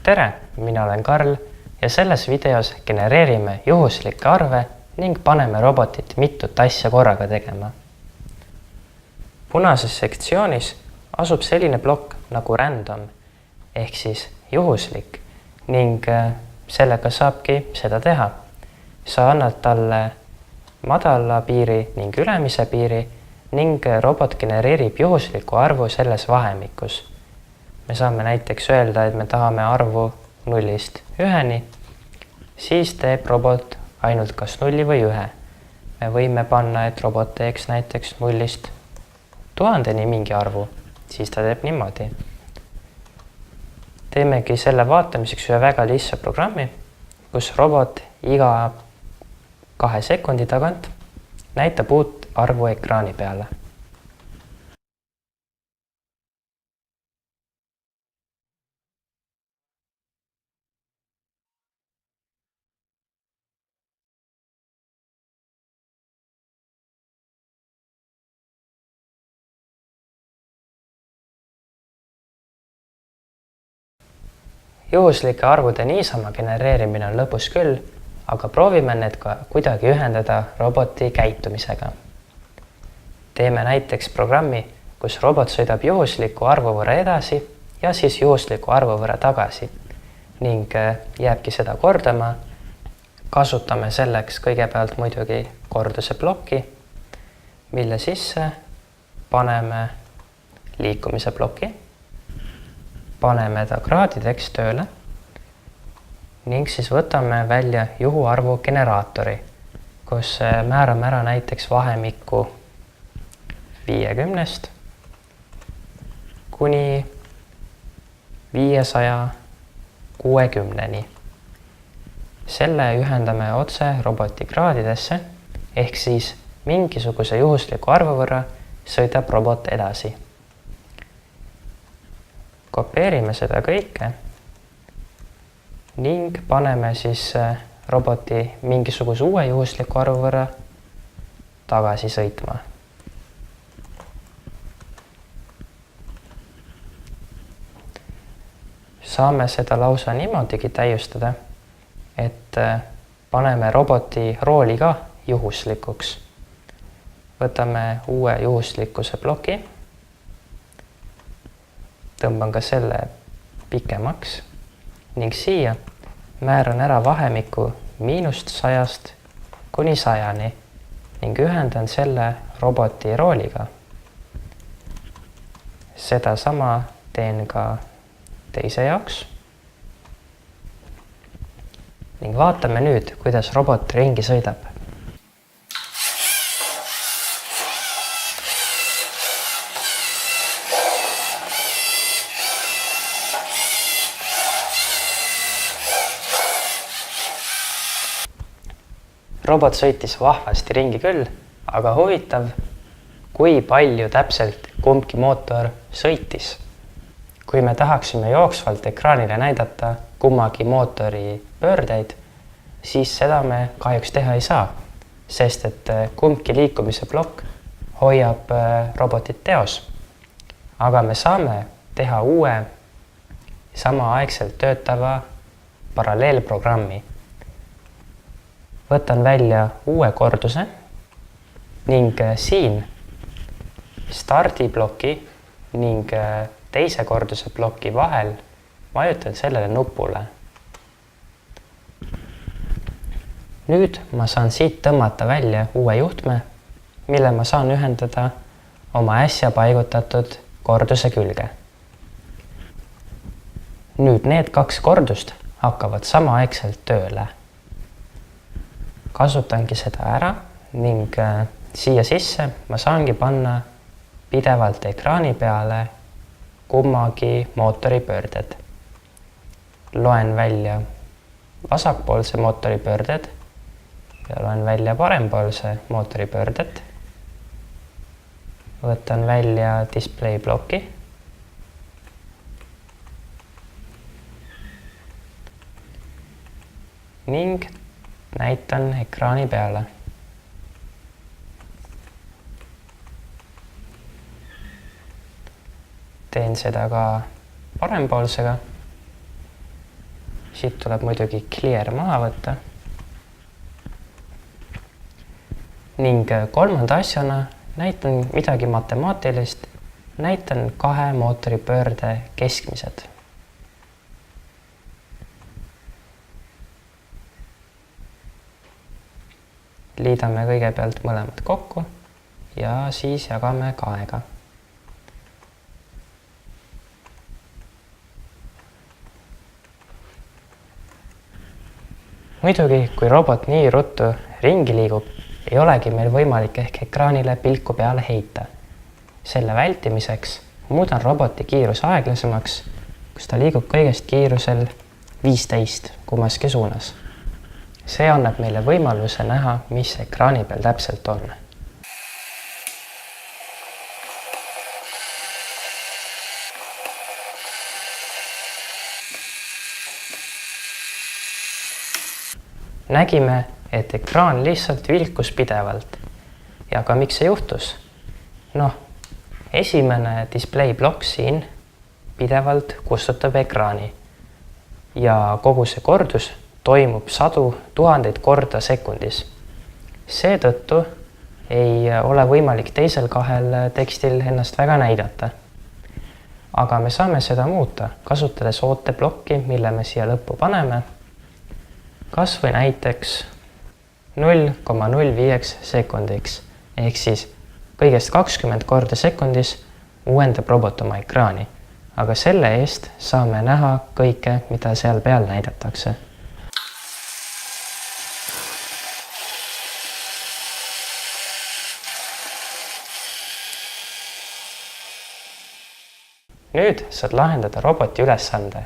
tere, mina olen Karl ja selles videos genereerime juhuslikke arve ning paneme robotit mitut asja korraga tegema. Punases sektsioonis asub selline plokk nagu random ehk siis juhuslik ning sellega saabki seda teha. Sa annad talle madala piiri ning ülemise piiri ning robot genereerib juhusliku arvu selles vahemikus. Me saame näiteks öelda, et me tahame arvu 0-st 1-ni, siis teeb robot ainult kas 0 või 1. Me võime panna, et robot teeks näiteks 0-st 1000-ni mingi arvu, siis ta teeb niimoodi. Teemegi selle vaatamiseks ühe väga lihtsa programmi, kus robot iga 2 sekundi tagant näitab uut arvu ekraani peale. Juhuslike arvude niisama genereerimine on lõbus küll, aga proovime need ka kuidagi ühendada roboti käitumisega. Teeme näiteks programmi, kus robot sõidab juhusliku arvu võrra edasi ja siis juhusliku arvu võrra tagasi ning jääbki seda kordama. Kasutame selleks kõigepealt muidugi korduse plokki, mille sisse paneme liikumise ploki. Paneme ta kraadideks tööle ning siis võtame välja juhuarvu generaatori, kus määrame ära näiteks vahemikku 50 kuni 560-ni. Selle ühendame otse roboti kraadidesse ehk siis mingisuguse juhusliku arvu võrra sõidab robot edasi. Kopeerime seda kõike ning paneme siis roboti mingisuguse uue juhusliku arvu võrra tagasi sõitma. Saame seda lausa niimoodigi täiustada, et paneme roboti rooli ka juhuslikuks. Võtame uue juhuslikkuse ploki. Tõmban ka selle pikemaks ning siia määran ära vahemiku -100 kuni 100-ni ning ühendan selle roboti rooliga. Seda sama teen ka teise jaoks. Ning vaatame nüüd, kuidas robot ringi sõidab. Robot sõitis vahvasti ringi küll, aga huvitav, kui palju täpselt kumbki mootor sõitis. Kui me tahaksime jooksvalt ekraanile näidata kummagi mootori pöördeid, siis seda me kahjuks teha ei saa, sest et kumbki liikumise plokk hoiab robotit teos. Aga me saame teha uue samaaegselt töötava paralleelprogrammi. Võtan välja uue korduse ning siin stardibloki ning teise korduse ploki vahel vajutan sellele nupule. Nüüd ma saan siit tõmmata välja uue juhtme, mille ma saan ühendada oma äsja paigutatud korduse külge. Nüüd need 2 kordust hakkavad samaaegselt tööle. Kasutangi seda ära ning siia sisse ma saangi panna pidevalt ekraani peale kummagi mootori pöörded. Loen välja vasakpoolse mootori pöörded ja loen välja parempoolse mootori pöörded. Võtan välja display ploki. Ning näitan ekraani peale. Teen seda ka parempoolsega siit tuleb muidugi clear maha võtta. Ning kolmanda asjana näitan midagi matemaatilist, näitan 2 mootoripöörde keskmised. Liidame kõigepealt mõlemad kokku ja siis jagame 2-ga. Muidugi, kui robot nii ruttu ringi liigub, ei olegi meil võimalik ehk ekraanile pilku peale heita. Selle vältimiseks muudan roboti kiiruse aeglasemaks, kus ta liigub kõigest kiirusel 15 kummaski suunas. See annab meile võimaluse näha, mis ekraani peal täpselt on. Nägime, et ekraan lihtsalt vilkus pidevalt. Ja ka miks see juhtus? Esimene displayblokk siin pidevalt kustutab ekraani ja kogu see kordus toimub 100 000 korda sekundis. Seetõttu ei ole võimalik teisel 2 tekstil ennast väga näidata. Aga me saame seda muuta, kasutades ooteblokki, mille me siia lõppu paneme, kas või näiteks 0,05 sekundiks, ehk siis kõigest 20 korda sekundis uuendab robot oma ekraani, aga selle eest saame näha kõike, mida seal peal näidatakse. Nüüd saad lahendada roboti ülesande